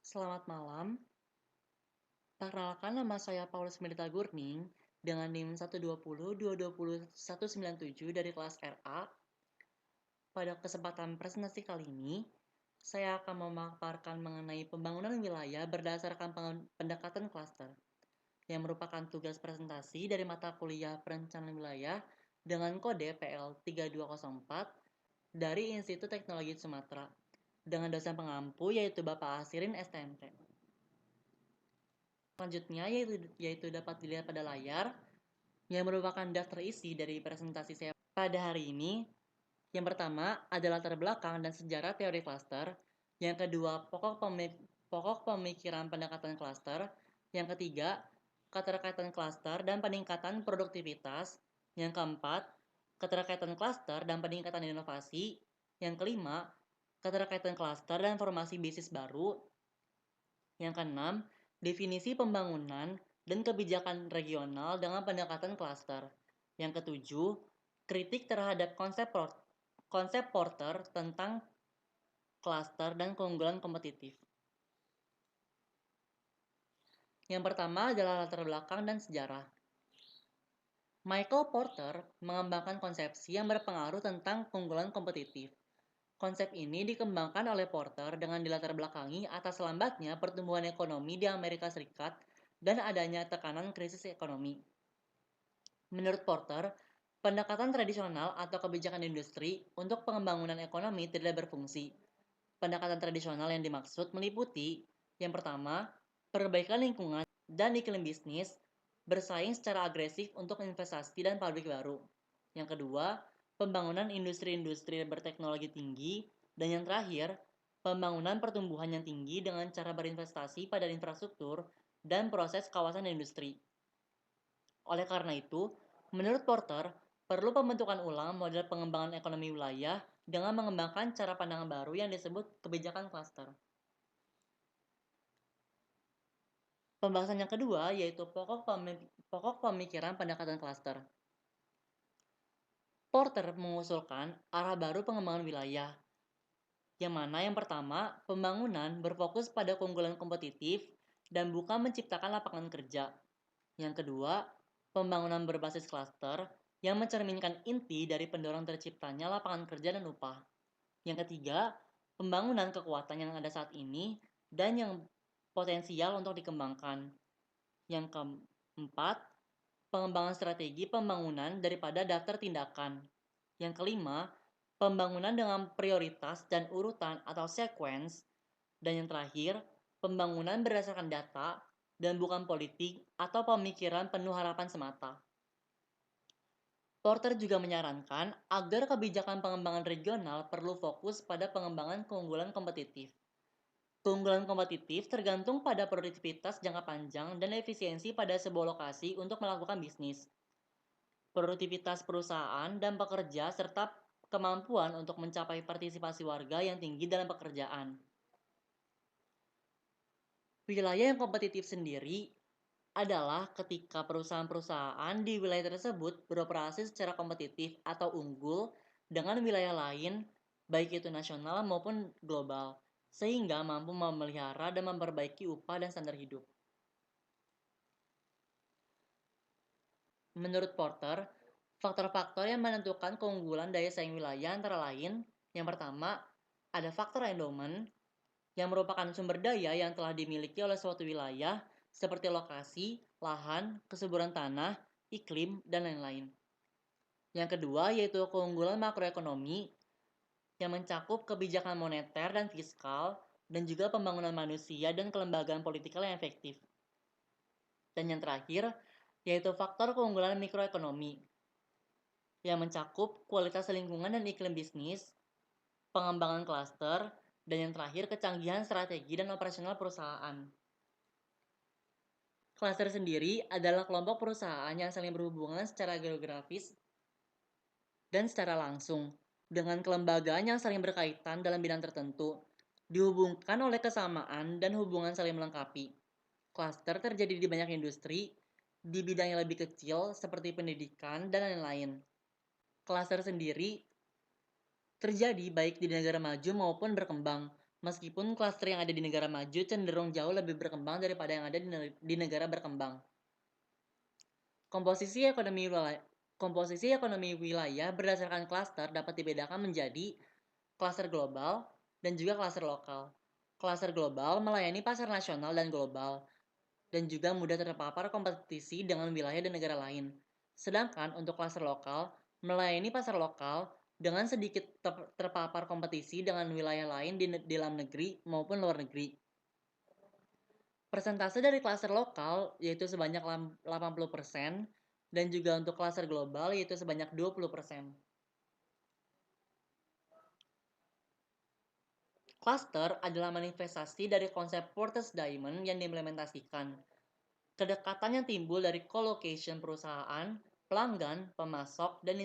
Selamat malam, perkenalkan nama saya Paulus Mirta Gurning dengan NIM 120220197 dari kelas RA. Pada kesempatan presentasi kali ini, saya akan memaparkan mengenai pembangunan wilayah berdasarkan pendekatan klaster, yang merupakan tugas presentasi dari mata kuliah perencanaan wilayah dengan kode PL 3204 dari Institut Teknologi Sumatera, dengan dosen pengampu yaitu Bapak Asirin STMT. Selanjutnya yaitu dapat dilihat pada layar yang merupakan daftar isi dari presentasi saya pada hari ini. Yang pertama adalah latar belakang dan sejarah teori klaster. Yang kedua, pokok pemikiran pendekatan klaster. Yang ketiga, keterkaitan klaster dan peningkatan produktivitas. Yang keempat, keterkaitan klaster dan peningkatan inovasi. Yang kelima, keterkaitan klaster dan formasi bisnis baru. Yang keenam, definisi pembangunan dan kebijakan regional dengan pendekatan klaster. Yang ketujuh, kritik terhadap konsep Porter tentang klaster dan keunggulan kompetitif. Yang pertama adalah latar belakang dan sejarah. Michael Porter mengembangkan konsepsi yang berpengaruh tentang keunggulan kompetitif. Konsep ini dikembangkan oleh Porter dengan dilatar belakangi atas lambatnya pertumbuhan ekonomi di Amerika Serikat dan adanya tekanan krisis ekonomi. Menurut Porter, pendekatan tradisional atau kebijakan industri untuk pengembangan ekonomi tidak berfungsi. Pendekatan tradisional yang dimaksud meliputi, yang pertama, perbaikan lingkungan dan iklim bisnis, bersaing secara agresif untuk investasi dan pabrik baru. Yang kedua, pembangunan industri-industri berteknologi tinggi. Dan yang terakhir, pembangunan pertumbuhan yang tinggi dengan cara berinvestasi pada infrastruktur dan proses kawasan industri. Oleh karena itu, menurut Porter, perlu pembentukan ulang model pengembangan ekonomi wilayah dengan mengembangkan cara pandangan baru yang disebut kebijakan klaster. Pembahasan yang kedua yaitu pokok pemikiran pendekatan klaster. Porter mengusulkan arah baru pengembangan wilayah, yang mana yang pertama, pembangunan berfokus pada keunggulan kompetitif dan bukan menciptakan lapangan kerja. Yang kedua, pembangunan berbasis klaster yang mencerminkan inti dari pendorong terciptanya lapangan kerja dan upah. Yang ketiga, pembangunan kekuatan yang ada saat ini dan yang potensial untuk dikembangkan. Yang keempat, pengembangan strategi pembangunan daripada daftar tindakan. Yang kelima, pembangunan dengan prioritas dan urutan atau sequence. Dan yang terakhir, pembangunan berdasarkan data dan bukan politik atau pemikiran penuh harapan semata. Porter juga menyarankan agar kebijakan pengembangan regional perlu fokus pada pengembangan keunggulan kompetitif. Keunggulan kompetitif tergantung pada produktivitas jangka panjang dan efisiensi pada sebuah lokasi untuk melakukan bisnis. Produktivitas perusahaan dan pekerja serta kemampuan untuk mencapai partisipasi warga yang tinggi dalam pekerjaan. Wilayah yang kompetitif sendiri adalah ketika perusahaan-perusahaan di wilayah tersebut beroperasi secara kompetitif atau unggul dengan wilayah lain, baik itu nasional maupun global, sehingga mampu memelihara dan memperbaiki upah dan standar hidup. Menurut Porter, faktor-faktor yang menentukan keunggulan daya saing wilayah antara lain, yang pertama, ada faktor endowment, yang merupakan sumber daya yang telah dimiliki oleh suatu wilayah, seperti lokasi, lahan, kesuburan tanah, iklim, dan lain-lain. Yang kedua yaitu keunggulan makroekonomi, yang mencakup kebijakan moneter dan fiskal, dan juga pembangunan manusia dan kelembagaan politikal yang efektif. Dan yang terakhir, yaitu faktor keunggulan mikroekonomi, yang mencakup kualitas lingkungan dan iklim bisnis, pengembangan klaster, dan yang terakhir kecanggihan strategi dan operasional perusahaan. Klaster sendiri adalah kelompok perusahaan yang saling berhubungan secara geografis dan secara langsung dengan kelembagaan yang saling berkaitan dalam bidang tertentu, dihubungkan oleh kesamaan dan hubungan saling melengkapi. Klaster terjadi di banyak industri, di bidang yang lebih kecil seperti pendidikan dan lain-lain. Klaster sendiri terjadi baik di negara maju maupun berkembang, Meskipun klaster yang ada di negara maju cenderung jauh lebih berkembang daripada yang ada di negara berkembang. Komposisi ekonomi wilayah berdasarkan klaster dapat dibedakan menjadi klaster global dan juga klaster lokal. Klaster global melayani pasar nasional dan global, dan juga mudah terpapar kompetisi dengan wilayah dan negara lain. Sedangkan untuk klaster lokal, melayani pasar lokal dengan sedikit terpapar kompetisi dengan wilayah lain di dalam negeri maupun luar negeri. Persentase dari klaster lokal yaitu sebanyak 80% dan juga untuk klaster global yaitu sebanyak 20%. Cluster adalah manifestasi dari konsep Porter's Diamond yang diimplementasikan. Kedekatan yang timbul dari co-location perusahaan, pelanggan, pemasok, dan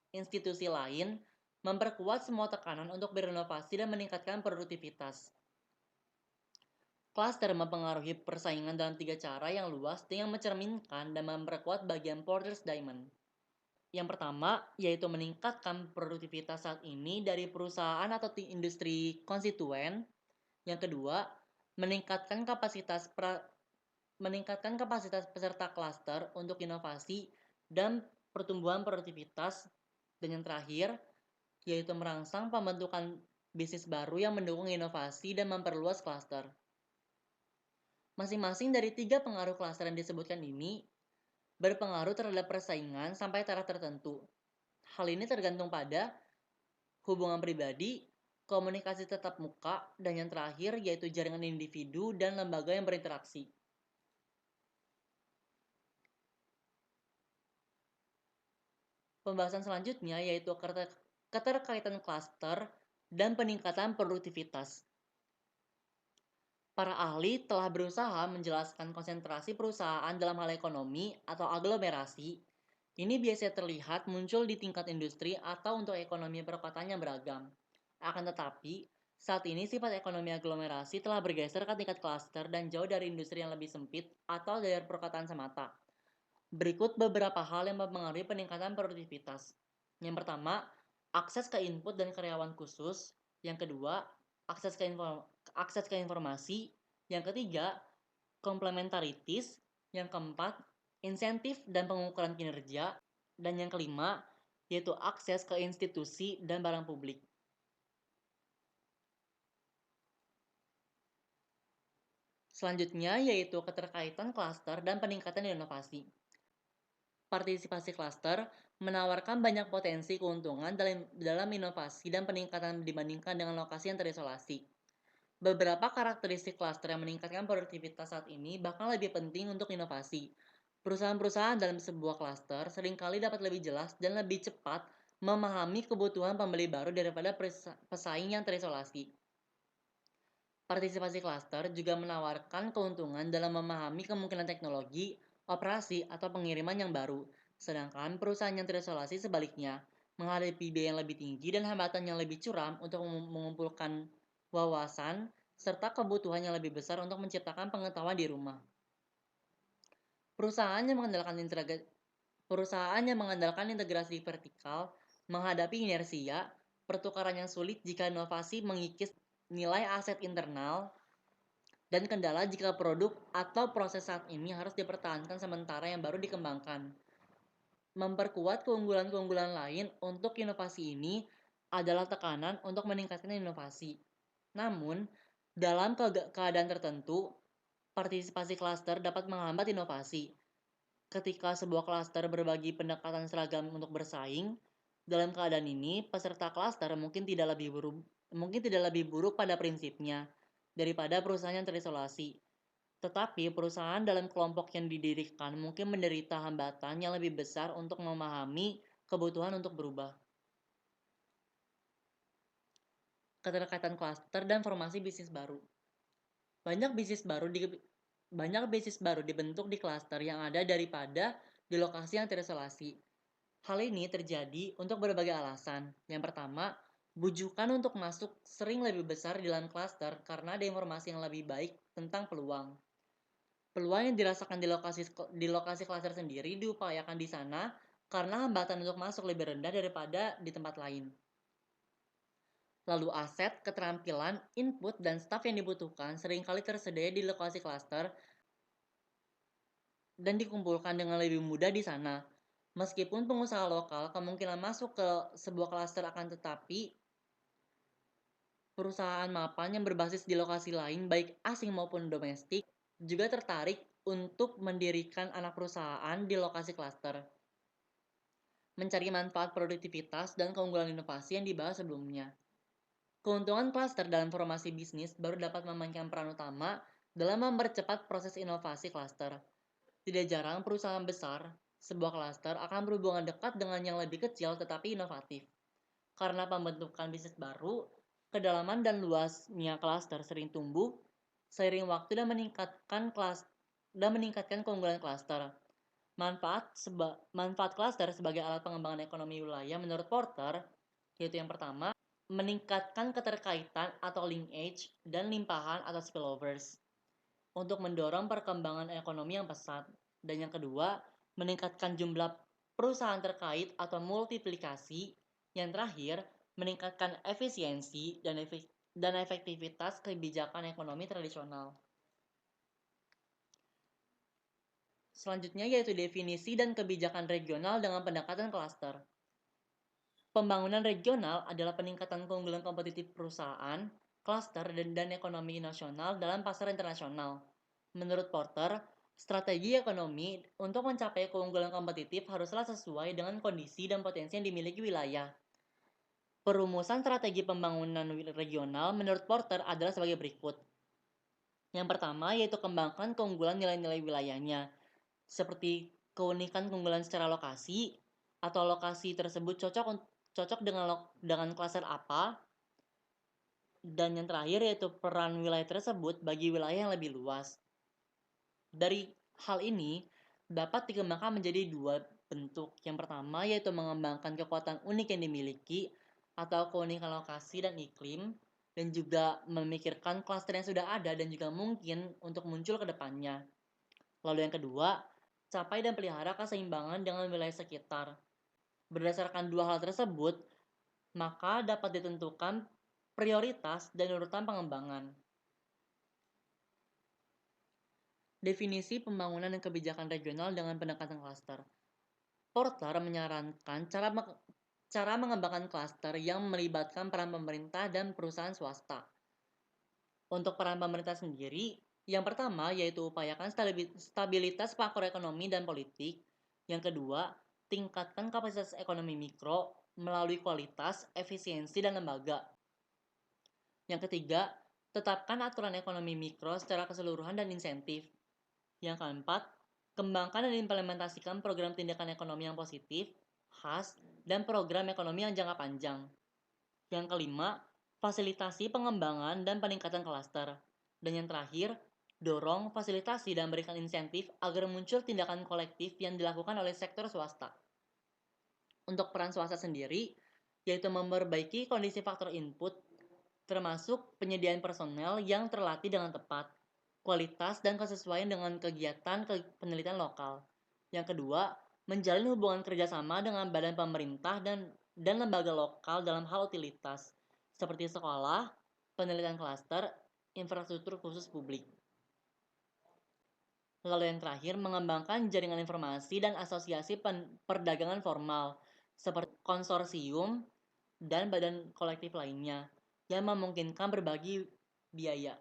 institusi lain memperkuat semua tekanan untuk berinovasi dan meningkatkan produktivitas. Cluster mempengaruhi persaingan dalam 3 cara yang luas dengan mencerminkan dan memperkuat bagian Porter's Diamond. Yang pertama, yaitu meningkatkan produktivitas saat ini dari perusahaan atau industri konstituen. Yang kedua, meningkatkan kapasitas peserta klaster untuk inovasi dan pertumbuhan produktivitas. Dan yang terakhir, yaitu merangsang pembentukan bisnis baru yang mendukung inovasi dan memperluas klaster. Masing-masing dari 3 pengaruh klaster yang disebutkan ini berpengaruh terhadap persaingan sampai taraf tertentu. Hal ini tergantung pada hubungan pribadi, komunikasi tatap muka, dan yang terakhir yaitu jaringan individu dan lembaga yang berinteraksi. Pembahasan selanjutnya yaitu keterkaitan klaster dan peningkatan produktivitas. Para ahli telah berusaha menjelaskan konsentrasi perusahaan dalam hal ekonomi atau aglomerasi. Ini biasanya terlihat muncul di tingkat industri atau untuk ekonomi perkotaan yang beragam. Akan tetapi, saat ini sifat ekonomi aglomerasi telah bergeser ke tingkat klaster dan jauh dari industri yang lebih sempit atau dari perkotaan semata. Berikut beberapa hal yang mempengaruhi peningkatan produktivitas. Yang pertama, akses ke input dan karyawan khusus. Yang kedua, akses ke informasi. Yang ketiga, komplementaritis. Yang keempat, insentif dan pengukuran kinerja. Dan yang kelima, yaitu akses ke institusi dan barang publik. Selanjutnya yaitu keterkaitan klaster dan peningkatan inovasi. Partisipasi klaster menawarkan banyak potensi keuntungan dalam inovasi dan peningkatan dibandingkan dengan lokasi yang terisolasi. Beberapa karakteristik klaster yang meningkatkan produktivitas saat ini bahkan lebih penting untuk inovasi. Perusahaan-perusahaan dalam sebuah klaster seringkali dapat lebih jelas dan lebih cepat memahami kebutuhan pembeli baru daripada pesaing yang terisolasi. Partisipasi klaster juga menawarkan keuntungan dalam memahami kemungkinan teknologi, operasi, atau pengiriman yang baru, sedangkan perusahaan yang terisolasi sebaliknya, menghadapi biaya yang lebih tinggi dan hambatan yang lebih curam untuk mengumpulkan wawasan, serta kebutuhan yang lebih besar untuk menciptakan pengetahuan di rumah. Perusahaan yang mengandalkan integrasi vertikal menghadapi inersia, pertukaran yang sulit jika inovasi mengikis nilai aset internal, dan kendala jika produk atau proses saat ini harus dipertahankan sementara yang baru dikembangkan. Memperkuat keunggulan-keunggulan lain untuk inovasi ini adalah tekanan untuk meningkatkan inovasi. Namun, dalam keadaan tertentu, partisipasi klaster dapat menghambat inovasi. Ketika sebuah klaster berbagi pendekatan seragam untuk bersaing, dalam keadaan ini, peserta klaster mungkin tidak lebih buruk pada prinsipnya daripada perusahaan yang terisolasi. Tetapi perusahaan dalam kelompok yang didirikan mungkin menderita hambatan yang lebih besar untuk memahami kebutuhan untuk berubah. Keterkaitan klaster dan formasi bisnis baru. Banyak bisnis baru dibentuk di klaster yang ada daripada di lokasi yang terisolasi. Hal ini terjadi untuk berbagai alasan. Yang pertama, bujukan untuk masuk sering lebih besar di dalam klaster karena ada informasi yang lebih baik tentang peluang. Peluang yang dirasakan di lokasi klaster sendiri diupayakan di sana karena hambatan untuk masuk lebih rendah daripada di tempat lain. Lalu aset, keterampilan, input, dan staf yang dibutuhkan seringkali tersedia di lokasi klaster dan dikumpulkan dengan lebih mudah di sana. Meskipun pengusaha lokal kemungkinan masuk ke sebuah klaster akan tetapi perusahaan mapan yang berbasis di lokasi lain baik asing maupun domestik juga tertarik untuk mendirikan anak perusahaan di lokasi klaster. Mencari manfaat produktivitas dan keunggulan inovasi yang dibahas sebelumnya. Keuntungan klaster dalam formasi bisnis baru dapat memainkan peran utama dalam mempercepat proses inovasi klaster. Tidak jarang perusahaan besar, sebuah klaster akan berhubungan dekat dengan yang lebih kecil tetapi inovatif. Karena pembentukan bisnis baru, kedalaman dan luasnya klaster sering tumbuh seiring waktu dan meningkatkan keunggulan klaster. Manfaat klaster sebagai alat pengembangan ekonomi wilayah menurut Porter, yaitu yang pertama, meningkatkan keterkaitan atau linkage dan limpahan atau spillovers untuk mendorong perkembangan ekonomi yang pesat. Dan yang kedua, meningkatkan jumlah perusahaan terkait atau multiplikasi. Yang terakhir, meningkatkan efisiensi dan efektivitas kebijakan ekonomi tradisional. Selanjutnya yaitu definisi dan kebijakan regional dengan pendekatan klaster. Pembangunan regional adalah peningkatan keunggulan kompetitif perusahaan, klaster, dan ekonomi nasional dalam pasar internasional. Menurut Porter, strategi ekonomi untuk mencapai keunggulan kompetitif haruslah sesuai dengan kondisi dan potensi yang dimiliki wilayah. Perumusan strategi pembangunan regional menurut Porter adalah sebagai berikut. Yang pertama yaitu kembangkan keunggulan nilai-nilai wilayahnya, seperti keunikan keunggulan secara lokasi, atau lokasi tersebut cocok dengan klaster apa, dan yang terakhir yaitu peran wilayah tersebut bagi wilayah yang lebih luas. Dari hal ini dapat dikembangkan menjadi dua bentuk. Yang pertama yaitu mengembangkan kekuatan unik yang dimiliki atau keunikan lokasi dan iklim, dan juga memikirkan klaster yang sudah ada dan juga mungkin untuk muncul ke depannya. Lalu yang kedua, capai dan pelihara keseimbangan dengan wilayah sekitar. Berdasarkan dua hal tersebut, maka dapat ditentukan prioritas dan urutan pengembangan. Definisi pembangunan dan kebijakan regional dengan pendekatan klaster. Porter menyarankan cara mengembangkan klaster yang melibatkan peran pemerintah dan perusahaan swasta. Untuk peran pemerintah sendiri, yang pertama yaitu upayakan stabilitas makroekonomi dan politik. Yang kedua, tingkatkan kapasitas ekonomi mikro melalui kualitas, efisiensi, dan lembaga. Yang ketiga, tetapkan aturan ekonomi mikro secara keseluruhan dan insentif. Yang keempat, kembangkan dan implementasikan program tindakan ekonomi yang positif, khas, dan program ekonomi yang jangka panjang. Yang kelima, fasilitasi pengembangan dan peningkatan klaster. Dan yang terakhir, dorong, fasilitasi, dan berikan insentif agar muncul tindakan kolektif yang dilakukan oleh sektor swasta. Untuk peran swasta sendiri, yaitu memperbaiki kondisi faktor input, termasuk penyediaan personel yang terlatih dengan tepat, kualitas dan kesesuaian dengan kegiatan penelitian lokal. Yang kedua, menjalin hubungan kerjasama dengan badan pemerintah dan lembaga lokal dalam hal utilitas, seperti sekolah, penelitian klaster, infrastruktur khusus publik. Lalu yang terakhir, mengembangkan jaringan informasi dan asosiasi perdagangan formal, seperti konsorsium dan badan kolektif lainnya, yang memungkinkan berbagi biaya.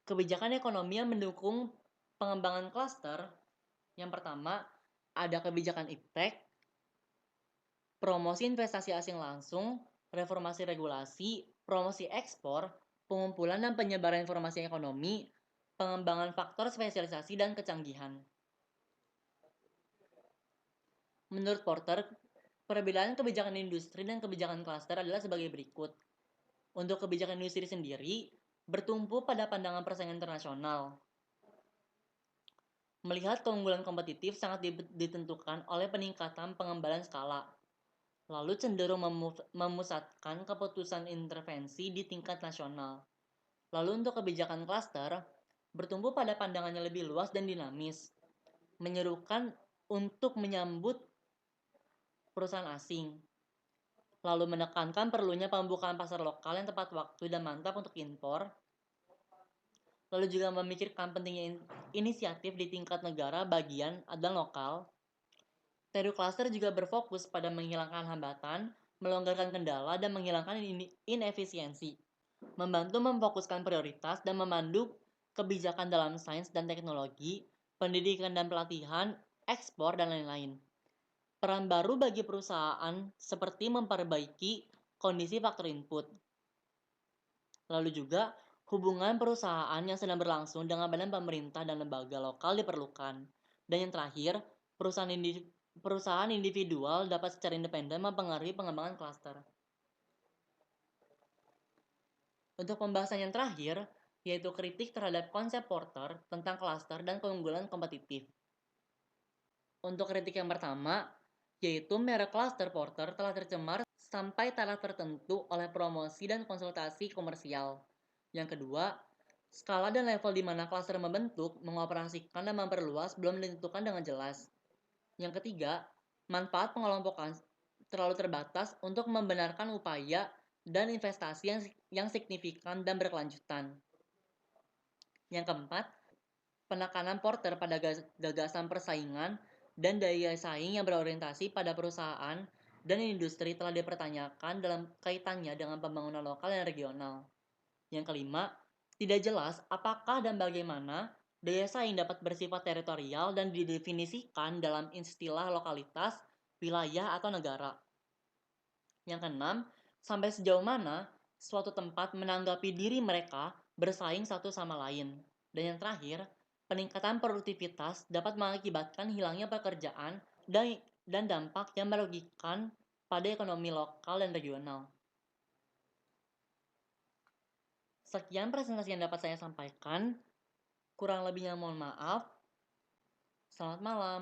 Kebijakan ekonomi yang mendukung pengembangan klaster, yang pertama, ada kebijakan iptek, promosi investasi asing langsung, reformasi regulasi, promosi ekspor, pengumpulan dan penyebaran informasi ekonomi, pengembangan faktor spesialisasi dan kecanggihan. Menurut Porter, perbedaan kebijakan industri dan kebijakan klaster adalah sebagai berikut. Untuk kebijakan industri sendiri, bertumpu pada pandangan persaingan internasional. Melihat keunggulan kompetitif sangat ditentukan oleh peningkatan pengembangan skala, lalu cenderung memusatkan keputusan intervensi di tingkat nasional. Lalu untuk kebijakan klaster, bertumpu pada pandangannya lebih luas dan dinamis, menyerukan untuk menyambut perusahaan asing. lalu menekankan perlunya pembukaan pasar lokal yang tepat waktu dan mantap untuk impor, lalu juga memikirkan pentingnya inisiatif di tingkat negara, bagian, dan lokal. Teori cluster juga berfokus pada menghilangkan hambatan, melonggarkan kendala, dan menghilangkan inefisiensi, membantu memfokuskan prioritas dan memandu kebijakan dalam sains dan teknologi, pendidikan dan pelatihan, ekspor, dan lain-lain. Peran baru bagi perusahaan seperti memperbaiki kondisi faktor input. Lalu juga hubungan perusahaan yang sedang berlangsung dengan badan pemerintah dan lembaga lokal diperlukan. Dan yang terakhir, perusahaan individual dapat secara independen mempengaruhi pengembangan klaster. Untuk pembahasan yang terakhir, yaitu kritik terhadap konsep Porter tentang klaster dan keunggulan kompetitif. Untuk kritik yang pertama, yaitu merek klaster Porter telah tercemar sampai taraf tertentu oleh promosi dan konsultasi komersial. Yang kedua, skala dan level di mana klaster membentuk, mengoperasikan, dan memperluas belum ditentukan dengan jelas. Yang ketiga, manfaat pengelompokan terlalu terbatas untuk membenarkan upaya dan investasi yang signifikan dan berkelanjutan. Yang keempat, penekanan Porter pada gagasan persaingan dan daya saing yang berorientasi pada perusahaan dan industri telah dipertanyakan dalam kaitannya dengan pembangunan lokal dan regional. Yang kelima, tidak jelas apakah dan bagaimana daya saing dapat bersifat teritorial dan didefinisikan dalam istilah lokalitas, wilayah, atau negara. Yang keenam, sampai sejauh mana suatu tempat menanggapi diri mereka bersaing satu sama lain. Dan yang terakhir, peningkatan produktivitas dapat mengakibatkan hilangnya pekerjaan dan dampak yang merugikan pada ekonomi lokal dan regional. Sekian presentasi yang dapat saya sampaikan. Kurang lebihnya mohon maaf. Selamat malam.